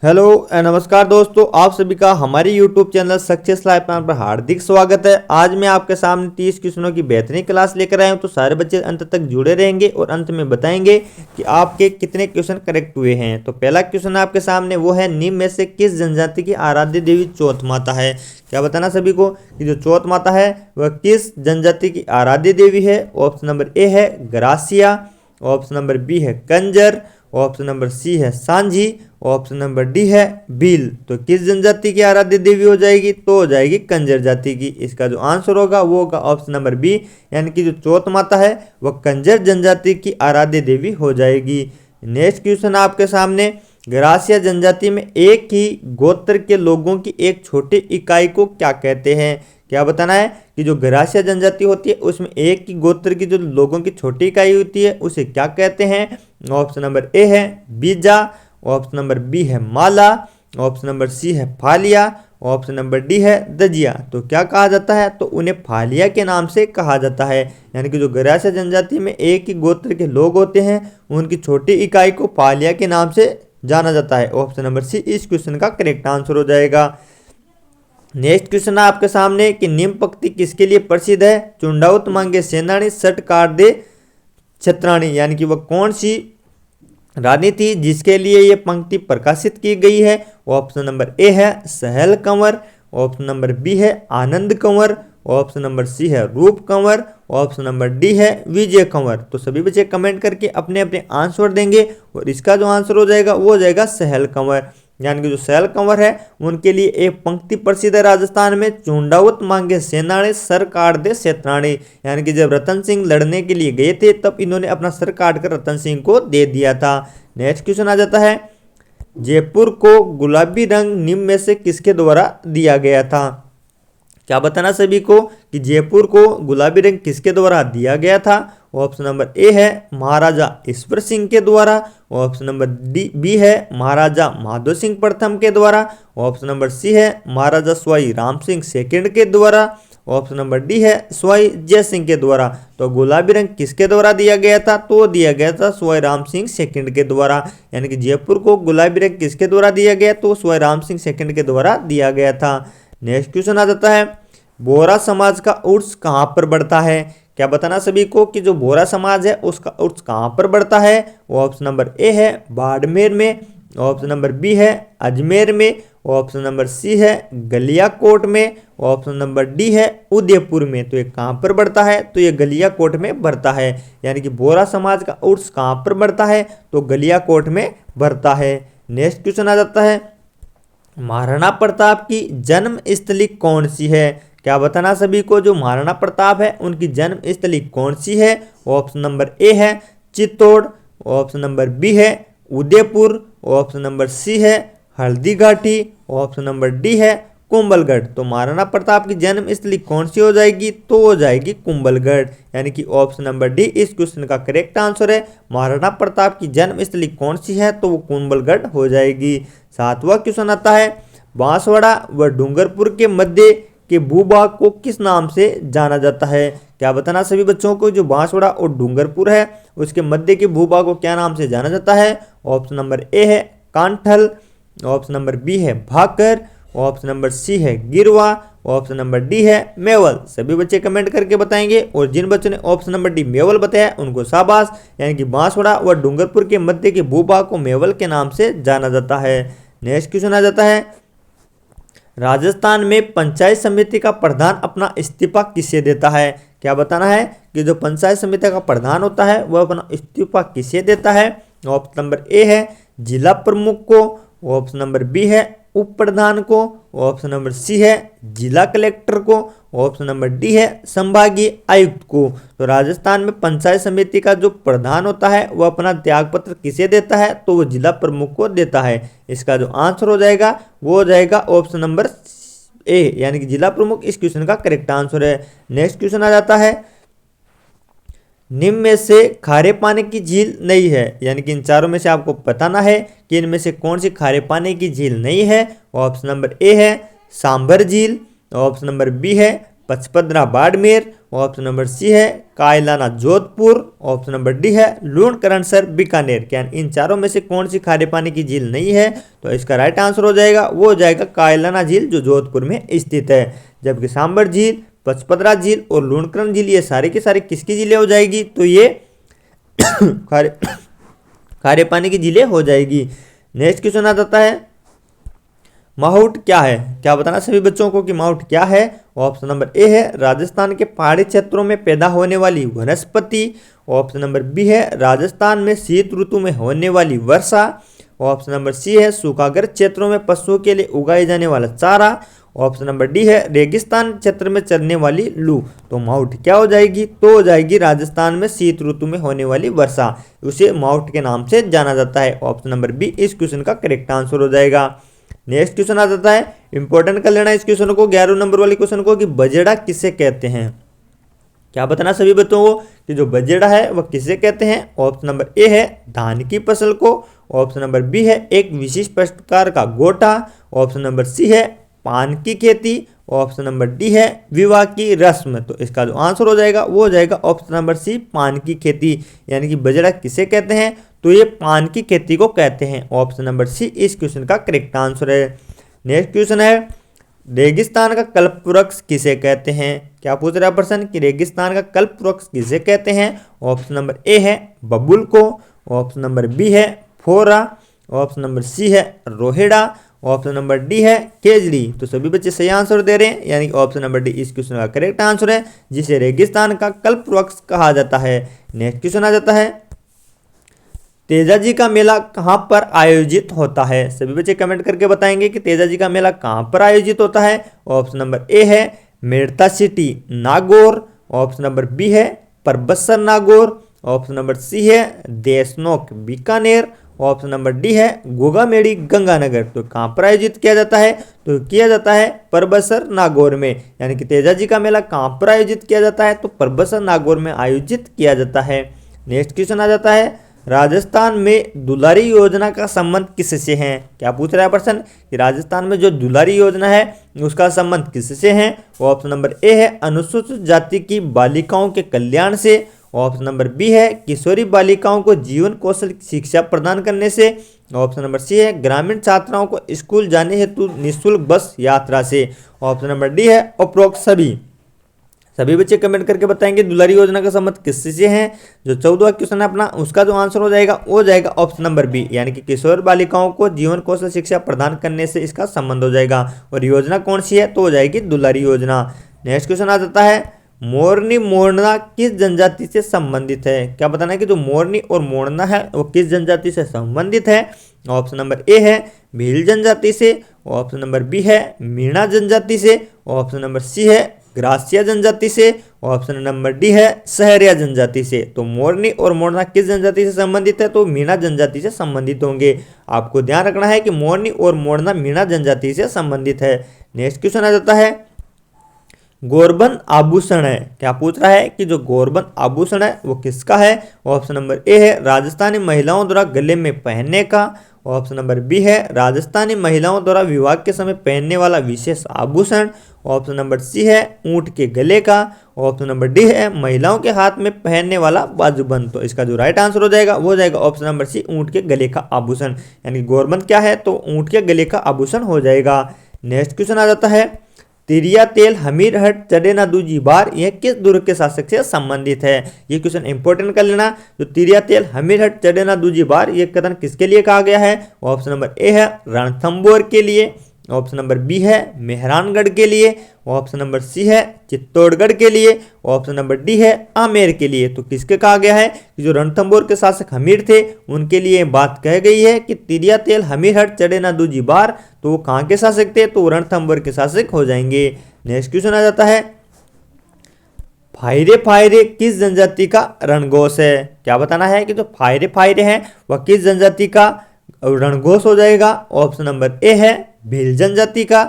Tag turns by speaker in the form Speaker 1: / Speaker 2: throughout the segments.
Speaker 1: Hello नमस्कार दोस्तों, आप सभी का हमारे YouTube चैनल सक्सेस लाइफ पर हार्दिक स्वागत है। आज मैं आपके सामने 30 क्वेश्चनों की बेहतरीन क्लास लेकर आया हूं, तो सारे बच्चे अंत तक जुड़े रहेंगे और अंत में बताएंगे कि आपके कितने क्वेश्चन करेक्ट हुए हैं। तो पहला क्वेश्चन आपके सामने वो है, निम्न में से किस जनजाति की आराध्य देवी चौथ माता है। क्या बताना सभी को कि जो चौथ माता है वह किस जनजाति की आराध्य देवी है। ऑप्शन नंबर ए है ग्रासिया, ऑप्शन नंबर बी है कंजर, ऑप्शन नंबर सी है सांझी, ऑप्शन नंबर डी है भील। तो किस जनजाति की आराध्य देवी हो जाएगी, तो हो जाएगी कंजर जाति की। इसका जो आंसर होगा वो होगा ऑप्शन नंबर बी, यानी कि जो चौथ माता है वह कंजर जनजाति की आराध्य देवी हो जाएगी। नेक्स्ट क्वेश्चन आपके सामने, ग्रासिया जनजाति में एक ही गोत्र के लोगों की एक छोटी इकाई को क्या कहते हैं। क्या बताना है कि जो ग्रासिया जनजाति होती है उसमें एक ही गोत्र की जो लोगों की छोटी इकाई होती है उसे क्या कहते हैं। ऑप्शन नंबर ए है बीजा, ऑप्शन नंबर बी है माला, ऑप्शन नंबर सी है फालिया, ऑप्शन नंबर डी है दजिया। तो क्या कहा जाता है, तो उन्हें फालिया के नाम से कहा जाता है। यानी कि जो ग्रासिया जनजाति में एक ही गोत्र के लोग होते हैं उनकी छोटी इकाई को फालिया के नाम से जाना जाता है। ऑप्शन नंबर सी इस क्वेश्चन का करेक्ट आंसर हो जाएगा। नेक्स्ट क्वेश्चन आपके सामने कि निम्न पंक्ति किसके लिए प्रसिद्ध है। चुंडाउत मांगे सेनानी सट काट दे छत्राणी, यानी कि वह कौन सी रानी थी जिसके लिए ये पंक्ति प्रकाशित की गई है। ऑप्शन नंबर ए है सहल कंवर, ऑप्शन नंबर बी है आनंद कंवर, ऑप्शन नंबर सी है रूप कंवर, ऑप्शन नंबर डी है विजय कंवर। तो सभी बच्चे कमेंट करके अपने अपने आंसर देंगे और इसका जो आंसर हो जाएगा वो हो जाएगा सहल कंवर। यानी कि जो सहल कंवर है उनके लिए एक पंक्ति प्रसिद्ध है राजस्थान में, चुंडावत मांगे सेनानी सर काट दे क्षेत्राणी। यानी कि जब रतन सिंह लड़ने के लिए गए थे तब इन्होंने अपना सर काट कर रतन सिंह को दे दिया था। नेक्स्ट क्वेश्चन आ जाता है, जयपुर को गुलाबी रंग निम्न में से किसके द्वारा दिया गया था। क्या बताना सभी को कि जयपुर को गुलाबी रंग किसके द्वारा दिया गया था। ऑप्शन नंबर ए है महाराजा ईश्वर सिंह के द्वारा, ऑप्शन नंबर बी है महाराजा माधो सिंह प्रथम के द्वारा, ऑप्शन नंबर सी है महाराजा सवाई राम सिंह सेकंड के द्वारा, ऑप्शन नंबर डी है सवाई जय सिंह के द्वारा। तो गुलाबी रंग किसके द्वारा दिया गया था, तो दिया गया था सवाई राम सिंह सेकंड के द्वारा। यानी कि जयपुर को गुलाबी रंग किसके द्वारा दिया गया, तो सवाई राम सिंह सेकंड के द्वारा दिया गया था। नेक्स्ट क्वेश्चन आ जाता है, बोहरा समाज का उर्स कहाँ पर बढ़ता है। क्या बताना सभी को कि जो बोहरा समाज है उसका उर्स कहाँ पर बढ़ता है। ऑप्शन नंबर ए है बाड़मेर में, ऑप्शन नंबर बी है अजमेर में, ऑप्शन नंबर सी है गलियाकोट में, ऑप्शन नंबर डी है उदयपुर में। तो ये कहाँ पर बढ़ता है, तो ये गलियाकोट में बढ़ता है। यानी कि बोहरा समाज का उर्स कहाँ पर बढ़ता है, तो गलियाकोट में बढ़ता है। नेक्स्ट क्वेश्चन आ जाता है, महाराणा प्रताप की जन्म स्थली कौन सी है। क्या बताना सभी को जो महाराणा प्रताप है उनकी जन्म स्थली कौन सी है। ऑप्शन नंबर ए है चित्तौड़, ऑप्शन नंबर बी है उदयपुर, ऑप्शन नंबर सी है Haldi Ghati, option number D है कुंभलगढ़। तो महाराणा प्रताप की जन्म स्थली कौन सी हो जाएगी, तो हो जाएगी कुंभलगढ़। यानी कि ऑप्शन नंबर डी इस क्वेश्चन का करेक्ट आंसर है। महाराणा प्रताप की जन्म स्थली कौन सी है, तो वो कुंभलगढ़ हो जाएगी। सातवां क्वेश्चन आता है, बांसवाड़ा व डूंगरपुर के मध्य के भूभाग को किस नाम से जाना जाता है। क्या बताना सभी बच्चों को जो बांसवाड़ा और डूंगरपुर है उसके मध्य के भूभाग को क्या नाम से जाना जाता है। ऑप्शन नंबर ए है कांठल, ऑप्शन नंबर बी है भाकर, ऑप्शन नंबर सी है गिरवा, ऑप्शन नंबर डी है मेवल। सभी बच्चे कमेंट करके बताएंगे और जिन बच्चों ने ऑप्शन नंबर डी मेवल बताया उनको शाबाश। यानी कि बांसवाड़ा व डूंगरपुर के मध्य के भूभाग को मेवल के नाम से जाना जाता है। नेक्स्ट क्वेश्चन आ जाता है, राजस्थान में पंचायत समिति का प्रधान अपना इस्तीफा किसे देता है। क्या बताना है कि जो पंचायत समिति का प्रधान होता है वह अपना इस्तीफा किसे देता है। ऑप्शन नंबर ए है जिला प्रमुख को, ऑप्शन नंबर बी है उप प्रधान को, ऑप्शन नंबर सी है जिला कलेक्टर को, ऑप्शन नंबर डी है संभागीय आयुक्त को। तो राजस्थान में पंचायत समिति का जो प्रधान होता है वह अपना त्यागपत्र किसे देता है, तो वो जिला प्रमुख को देता है। इसका जो आंसर हो जाएगा वो हो जाएगा ऑप्शन नंबर ए, यानी कि जिला प्रमुख इस क्वेश्चन का करेक्ट आंसर है। नेक्स्ट क्वेश्चन आ जाता है, निम्न में से खारे पानी की झील नहीं है। यानी कि इन चारों में से आपको बताना है कि इनमें से कौन सी खारे पानी की झील नहीं है। ऑप्शन नंबर ए है सांभर झील, ऑप्शन नंबर बी है Pachpadra Barmer, option number C है Kaylana Jodhpur. Option number D है लूणकरणसर बीकानेर। क्या इन चारों में से कौन सी खारे पानी की झील नहीं है? तो इसका राइट आंसर हो जाएगा, वो हो जाएगा कायलाना झील जो जोधपुर में स्थित है। जबकि सांबर झील, पचपदरा झील और लूणकरण झील ये सारी की सारी किसकी झीलें हो जाएगी? तो ये खारे पानी की झीलें हो जाएगी। नेक्स्ट क्वेश्चन आ जाता है माहौट क्या है? क्या बताना सभी बच्चों को कि माहौट क्या है? ऑप्शन नंबर ए है राजस्थान के पहाड़ी क्षेत्रों में पैदा होने वाली वनस्पति। ऑप्शन नंबर बी है राजस्थान में शीत ऋतु में होने वाली वर्षा। ऑप्शन नंबर सी है सूखाग्रस्त क्षेत्रों में पशुओं के लिए उगाए जाने वाला चारा। ऑप्शन नंबर डी है रेगिस्तान क्षेत्र में चलने वाली लू। तो माउट क्या हो जाएगी? तो हो जाएगी राजस्थान में शीत ऋतु में होने वाली वर्षा, उसे माउट के नाम से जाना जाता है। ऑप्शन नंबर बी इस क्वेश्चन का करेक्ट आंसर हो जाएगा। नेक्स्ट क्वेश्चन आ जाता है, इंपॉर्टेंट कर लेना इस क्वेश्चन को, 11 नंबर वाले क्वेश्चन को, कि बजेड़ा किसे कहते हैं? क्या बताना सभी बच्चों को कि जो बजेड़ा है वह किसे कहते हैं? ऑप्शन नंबर ए है धान की फसल को। ऑप्शन नंबर बी है एक विशिष्ट प्रकार का गोटा। ऑप्शन नंबर सी है पान की खेती। ऑप्शन नंबर डी है विवाह की रस्म। तो इसका जो आंसर हो जाएगा वो हो जाएगा ऑप्शन नंबर सी पान की खेती। यानी कि बजेड़ा किसे कहते हैं? तो ये पान की खेती को कहते हैं। ऑप्शन नंबर सी इस क्वेश्चन का करेक्ट आंसर है। नेक्स्ट क्वेश्चन है रेगिस्तान का कल्प वृक्ष किसे कहते हैं? क्या पूछ रहा है प्रश्न कि रेगिस्तान का कल्प वृक्ष किसे कहते हैं? ऑप्शन नंबर ए है बबूल को। ऑप्शन नंबर बी है फोरा। ऑप्शन नंबर सी है रोहेड़ा। ऑप्शन नंबर डी है केजड़ी। तो सभी बच्चे सही आंसर दे रहे हैं, यानी ऑप्शन नंबर डी इस क्वेश्चन का करेक्ट आंसर है, जिसे रेगिस्तान का कल्प वृक्ष कहा जाता है। नेक्स्ट क्वेश्चन आ जाता है तेजाजी का मेला कहाँ पर आयोजित होता है? सभी बच्चे कमेंट करके बताएंगे कि तेजाजी का मेला कहाँ पर आयोजित होता है। ऑप्शन नंबर ए है Merta city Nagaur. Option number B है Parbatsar Nagaur. Option number C है Deshnok Bikaner. Option number D है गोगामेड़ी गंगानगर। तो कहाँ पर आयोजित किया जाता है? तो किया जाता है परबसर नागौर में। यानी कि तेजाजी का मेला कहाँ पर आयोजित किया जाता है? तो परबसर नागौर में आयोजित किया जाता है। नेक्स्ट क्वेश्चन आ जाता है राजस्थान में दुलारी योजना का संबंध किससे है? क्या पूछ रहा है प्रश्न कि राजस्थान में जो दुलारी योजना है उसका संबंध किससे है? ऑप्शन नंबर ए है अनुसूचित जाति की बालिकाओं के कल्याण से। ऑप्शन नंबर बी है किशोरी बालिकाओं को जीवन कौशल शिक्षा प्रदान करने से। ऑप्शन नंबर सी है ग्रामीण छात्राओं को स्कूल जाने हेतु निःशुल्क बस यात्रा से। ऑप्शन नंबर डी है उपरोक्त सभी बच्चे कमेंट करके बताएंगे दुलारी योजना का संबंध किससे है। जो 14वां क्वेश्चन है अपना, उसका जो आंसर हो जाएगा वो जाएगा ऑप्शन नंबर बी, यानी कि किशोर बालिकाओं को जीवन कौशल शिक्षा प्रदान करने से इसका संबंध हो जाएगा। और योजना कौन सी है? तो हो जाएगी दुलारी योजना। नेक्स्ट क्वेश्चन आ जाता है मोरनी मोरना किस जनजाति से संबंधित है? क्या बताना है कि जो मोरनी और मोरना है वो किस जनजाति से संबंधित है? ऑप्शन नंबर ए है भील जनजाति से। ऑप्शन नंबर बी है मीणा जनजाति से। ऑप्शन नंबर सी है ग्रासिया जनजाति से। ऑप्शन नंबर डी है सहरिया जनजाति से। तो मोरनी और मोरना किस जनजाति से संबंधित है? तो मीणा जनजाति से संबंधित होंगे। आपको ध्यान रखना है कि मोरनी और मोरना मीणा जनजाति से संबंधित है। नेक्स्ट क्वेश्चन आ जाता है गोरबंद आभूषण है। क्या पूछ रहा है कि जो गोरबंद आभूषण है वो किसका है? ऑप्शन नंबर ए है राजस्थानी महिलाओं द्वारा गले में पहनने का। ऑप्शन नंबर बी है राजस्थानी महिलाओं द्वारा विवाह के समय पहनने वाला विशेष आभूषण। ऑप्शन नंबर सी है ऊंट के गले का। ऑप्शन नंबर डी है महिलाओं के हाथ में पहनने वाला बाजूबंद। तो इसका जो राइट आंसर हो जाएगा वो जाएगा ऑप्शन नंबर सी ऊंट के गले का आभूषण। यानी गोरबंद क्या है? तो ऊंट के गले का आभूषण हो जाएगा। नेक्स्ट क्वेश्चन आ जाता है तिरिया तेल हमीरहट चढ़े ना दूजी बार, यह किस दुर्ग के शासक से संबंधित है? ये क्वेश्चन इंपॉर्टेंट कर लेना। जो तिरिया तेल हमीरहट चढ़े ना दूजी बार ये कथन किसके लिए कहा गया है? ऑप्शन नंबर ए है रणथंभौर के लिए। ऑप्शन नंबर बी है मेहरानगढ़ के लिए। ऑप्शन नंबर सी है चित्तौड़गढ़ के लिए। ऑप्शन नंबर डी है आमेर के लिए। तो किसके कहा गया है कि जो रणथंभौर के शासक हमीर थे उनके लिए बात कह गई है कि तिरिया तेल हमीरहट चढ़े ना दूजी बार। तो वो कहाँ के शासक थे? तो रणथंभौर के शासक हो जाएंगे। नेक्स्ट क्वेश्चन आ जाता है फायरे फायरे किस जनजाति का रणघोष है? क्या बताना है कि जो फायरे फायरे हैं वह किस जनजाति का रणघोष हो जाएगा? ऑप्शन नंबर ए है भील जनजाति का।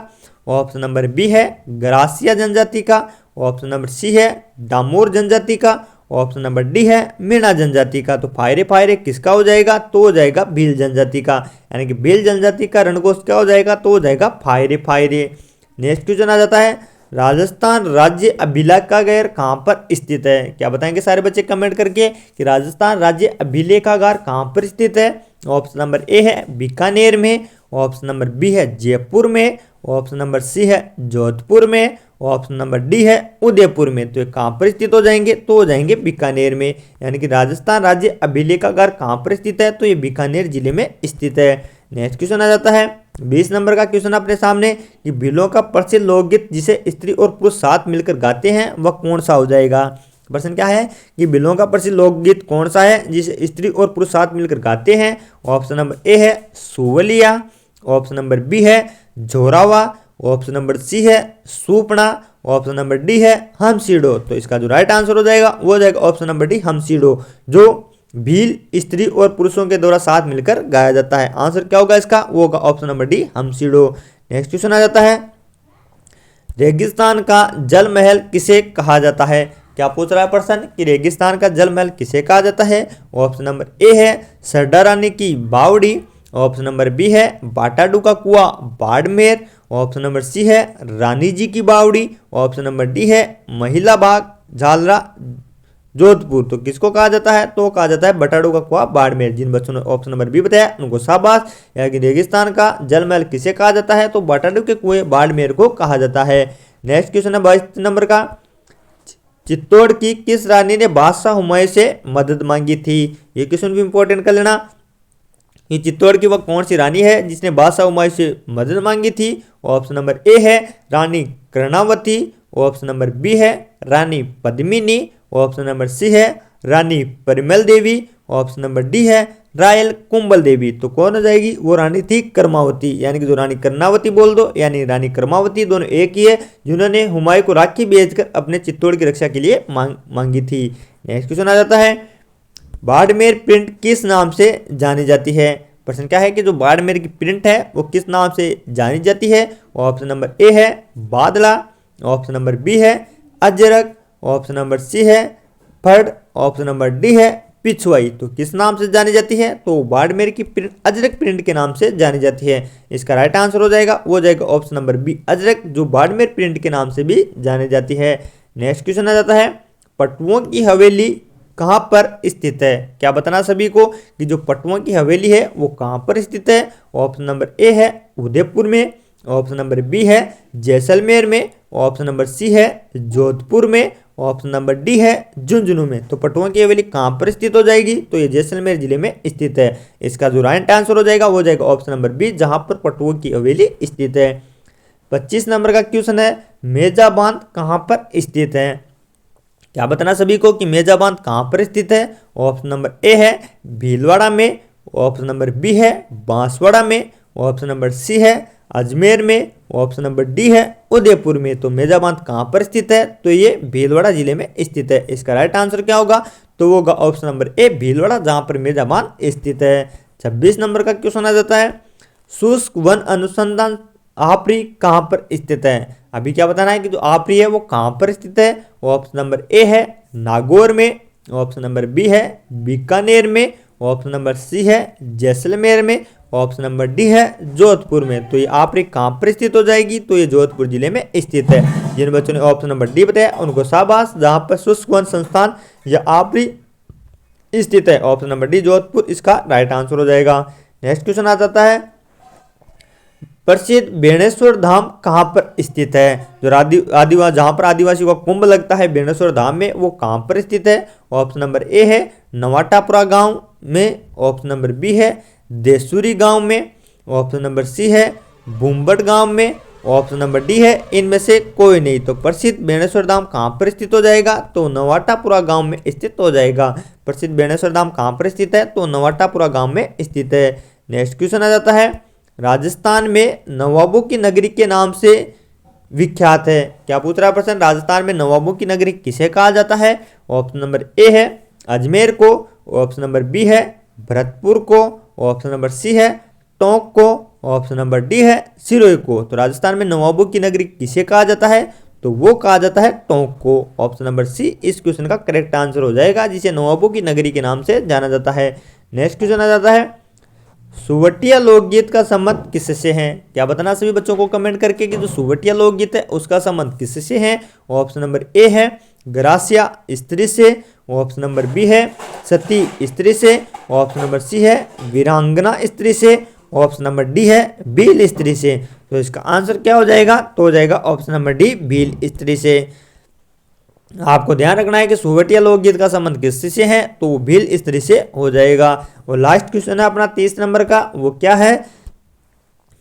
Speaker 1: ऑप्शन नंबर बी है ग्रासिया जनजाति का। ऑप्शन नंबर सी है डामोर जनजाति का। ऑप्शन नंबर डी है मीणा जनजाति का। तो फायरे फायरे किसका हो जाएगा? तो हो जाएगा भील जनजाति का। यानी कि भील जनजाति का रणघोष क्या हो जाएगा? तो हो जाएगा फायरे फायरे। नेक्स्ट क्वेश्चन आ जाता है राजस्थान राज्य अभिलेखागार कहाँ पर स्थित है? क्या बताएंगे सारे बच्चे कमेंट करके कि राजस्थान राज्य अभिलेखागार कहाँ पर स्थित है? ऑप्शन नंबर ए है बीकानेर में, ऑप्शन नंबर बी है जयपुर में, ऑप्शन नंबर सी है जोधपुर में, ऑप्शन नंबर डी है उदयपुर में। तो ये कहाँ पर स्थित हो जाएंगे? तो हो जाएंगे बीकानेर में। यानी कि राजस्थान राज्य अभिलेखागार कहाँ पर स्थित है? तो ये बीकानेर जिले में स्थित है। नेक्स्ट क्वेश्चन आ जाता है 20 नंबर का क्वेश्चन अपने सामने कि भीलों का प्रसिद्ध लोकगीत जिसे स्त्री और पुरुष साथ मिलकर गाते हैं वह कौन सा हो जाएगा? प्रश्न क्या है कि भीलों का प्रसिद्ध लोकगीत कौन सा है जिसे स्त्री और पुरुष साथ मिलकर गाते हैं? ऑप्शन नंबर ए है सुवलिया, ऑप्शन नंबर बी है जोरावा, ऑप्शन नंबर सी है सुपना, ऑप्शन नंबर डी है हमसीडो। तो इसका जो राइट आंसर हो जाएगा वो हो जाएगा ऑप्शन नंबर डी हमसीडो, जो भील स्त्री और पुरुषों के द्वारा साथ मिलकर गाया जाता है। आंसर क्या होगा इसका? वो होगा ऑप्शन नंबर डी हमसीडो। नेक्स्ट क्वेश्चन आ जाता है रेगिस्तान का जल महल किसे कहा जाता है? क्या पूछ रहा है प्रश्न कि रेगिस्तान का जल महल किसे कहा जाता है? ऑप्शन नंबर ए है सरदा रानी की बावड़ी, ऑप्शन नंबर बी है बाटाडू का कुआं बाड़मेर, ऑप्शन नंबर सी है रानी जी की बावड़ी, ऑप्शन नंबर डी है महिला बाग झालरा जोधपुर। तो किसको कहा जाता है? तो कहा जाता है बटाडू का कुआं बाड़मेर। जिन बच्चों ने ऑप्शन नंबर बी बताया उनको शाबाश। यानी कि रेगिस्तान का जल महल किसे कहा जाता है? तो बटाडू के कुएं बाड़मेर को कहा जाता है। नेक्स्ट क्वेश्चन है 22 नंबर का चित्तौड़ की किस रानी ने बादशाह हुमायूं से मदद मांगी थी? ये क्वेश्चन भी इंपॉर्टेंट कर लेना। ये चित्तौड़ की वह कौन सी रानी है जिसने बादशाह हुमायूं से मदद मांगी थी? ऑप्शन नंबर ए है रानी कर्णावती, ऑप्शन नंबर बी है रानी पद्मिनी, ऑप्शन नंबर सी है रानी परिमल देवी, ऑप्शन नंबर डी है रायल कुंभल देवी। तो कौन हो जाएगी? वो रानी थी कर्मावती। यानी कि जो रानी कर्णावती बोल दो यानी रानी कर्मावती, दोनों एक ही है, जिन्होंने हुमायूं को राखी भेजकर अपने चित्तौड़ की रक्षा के लिए मांगी थी। नेक्स्ट क्वेश्चन आ जाता है बाड़मेर प्रिंट किस नाम से जानी जाती है? प्रश्न क्या है कि जो बाड़मेर की प्रिंट है वो किस नाम से जानी जाती है? ऑप्शन नंबर ए है बादला, ऑप्शन नंबर बी है अजरक, ऑप्शन नंबर सी है फड़, ऑप्शन नंबर डी है पिछवाई। तो किस नाम से जानी जाती है? तो बाड़मेर की प्रिंट अजरक प्रिंट के नाम से जानी जाती है। इसका राइट आंसर हो जाएगा वो जाएगा ऑप्शन नंबर बी अजरक, जो बाड़मेर प्रिंट के नाम से भी जानी जाती है। नेक्स्ट क्वेश्चन आ जाता है पटुओं की हवेली कहाँ पर स्थित है? क्या बताना सभी को कि जो पटुओं की हवेली है वो कहाँ पर स्थित है? ऑप्शन नंबर ए है उदयपुर में, ऑप्शन नंबर बी है जैसलमेर में, ऑप्शन नंबर सी है जोधपुर में, ऑप्शन नंबर डी है झुंझुनू में। तो पटुओं की हवेली कहाँ पर स्थित हो जाएगी? तो ये जैसलमेर जिले में स्थित है। इसका जो राइट आंसर हो जाएगा वो हो जाएगा ऑप्शन नंबर बी, जहां पर पटुओं की हवेली स्थित है। 25 नंबर का क्वेश्चन है मेजा बांध कहाँ पर स्थित है? क्या बताना सभी को कि मेजा बांध कहाँ पर स्थित है? ऑप्शन नंबर ए है भीलवाड़ा में, ऑप्शन नंबर बी है बांसवाड़ा में, ऑप्शन नंबर सी है अजमेर में, ऑप्शन नंबर डी है उदयपुर में। तो मेजा बांध कहाँ पर स्थित है? तो ये भीलवाड़ा जिले में स्थित है। इसका राइट आंसर क्या होगा? तो वो होगा ऑप्शन नंबर ए भीलवाड़ा, जहां पर मेजा बांध स्थित है। 26 नंबर का क्वेश्चन आ जाता है शुष्क वन अनुसंधान आपरी कहाँ पर स्थित है? अभी क्या बताना है कि जो आपरी है वो कहाँ पर स्थित है? ऑप्शन नंबर ए है नागौर में, ऑप्शन नंबर बी है बीकानेर में, ऑप्शन नंबर सी है जैसलमेर में, ऑप्शन नंबर डी है जोधपुर में। तो ये आपरी कहाँ पर स्थित हो जाएगी? तो ये जोधपुर जिले में स्थित है। जिन बच्चों ने ऑप्शन नंबर डी बताया उनको शाबाश, जहां पर शुष्क वन संस्थान या आपरी स्थित है। ऑप्शन नंबर डी जोधपुर इसका राइट आंसर हो जाएगा। नेक्स्ट क्वेश्चन आ जाता है प्रसिद्ध बेणेश्वर धाम कहाँ पर स्थित है? जो आदिवासी जहाँ पर आदिवासियों का कुंभ लगता है बेणेश्वर धाम में, वो कहाँ पर स्थित है? ऑप्शन नंबर ए है नवाटापुरा गांव में, ऑप्शन नंबर बी है देसुरी गांव में, ऑप्शन नंबर सी है बुम्बट गांव में, ऑप्शन नंबर डी है इनमें से कोई नहीं। तो प्रसिद्ध बेणेश्वर धाम कहाँ पर स्थित हो जाएगा? तो नवाटापुरा गांव में स्थित हो जाएगा। प्रसिद्ध बेणेश्वर धाम कहाँ पर स्थित है? तो नवाटापुरा गांव में स्थित है। नेक्स्ट क्वेश्चन आ जाता है राजस्थान में नवाबों की नगरी के नाम से विख्यात है। क्या पूछ रहा है प्रश्न? राजस्थान में नवाबों की नगरी किसे कहा जाता है? ऑप्शन नंबर ए है अजमेर को, ऑप्शन नंबर बी है भरतपुर को, ऑप्शन नंबर सी है टोंक को, ऑप्शन नंबर डी है सिरोही को। तो राजस्थान में नवाबों की नगरी किसे कहा जाता है? तो वो कहा जाता है टोंक को। ऑप्शन नंबर सी इस क्वेश्चन का करेक्ट आंसर हो जाएगा, जिसे नवाबों की नगरी के नाम से जाना जाता है। नेक्स्ट क्वेश्चन आ जाता है सुवटिया लोकगीत का संबंध किससे है? क्या बताना सभी बच्चों को कमेंट करके कि जो सुवटिया लोकगीत है उसका संबंध किससे है? ऑप्शन नंबर ए है ग्रासिया स्त्री से, ऑप्शन नंबर बी है सती स्त्री से, ऑप्शन नंबर सी है वीरांगना स्त्री से, ऑप्शन नंबर डी है भील स्त्री से। तो इसका आंसर क्या हो जाएगा? तो हो जाएगा ऑप्शन नंबर डी भील स्त्री से। आपको ध्यान रखना है कि सुवटिया लोकगीत का संबंध किससे है? तो वो भील स्त्री से हो जाएगा। और लास्ट क्वेश्चन है अपना 30 नंबर का, वो क्या है?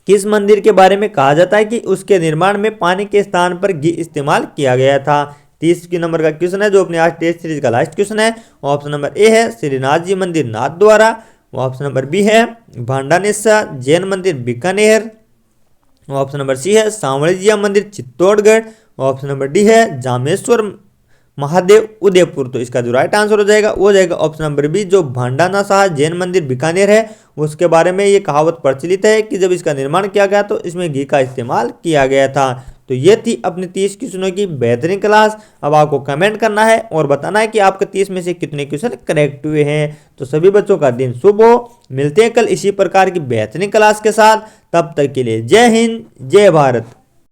Speaker 1: किस मंदिर के बारे में कहा जाता है कि उसके निर्माण में पानी के स्थान पर घी इस्तेमाल किया गया था? 30 नंबर का क्वेश्चन है जो अपने आज टेस्ट सीरीज का लास्ट क्वेश्चन है। ऑप्शन नंबर ए है श्रीनाथ जी मंदिर नाथद्वारा, ऑप्शन नंबर बी है भांडानेसा जैन मंदिर बीकानेर, ऑप्शन नंबर सी है सांवळिया मंदिर चित्तौड़गढ़, ऑप्शन नंबर डी है जामेश्वर महादेव उदयपुर। तो इसका जो राइट आंसर हो जाएगा वो हो जाएगा ऑप्शन नंबर बी, जो भांडाना साह जैन मंदिर बीकानेर है उसके बारे में ये कहावत प्रचलित है कि जब इसका निर्माण किया गया तो इसमें घी का इस्तेमाल किया गया था। तो ये थी अपनी 30 क्वेश्चनों की बेहतरीन क्लास। अब आपको कमेंट करना है और बताना है कि आपके 30 में से कितने क्वेश्चन करेक्ट हुए हैं। तो सभी बच्चों का दिन शुभ हो। मिलते हैं कल इसी प्रकार की बेहतरीन क्लास के साथ। तब तक के लिए जय हिंद जय भारत।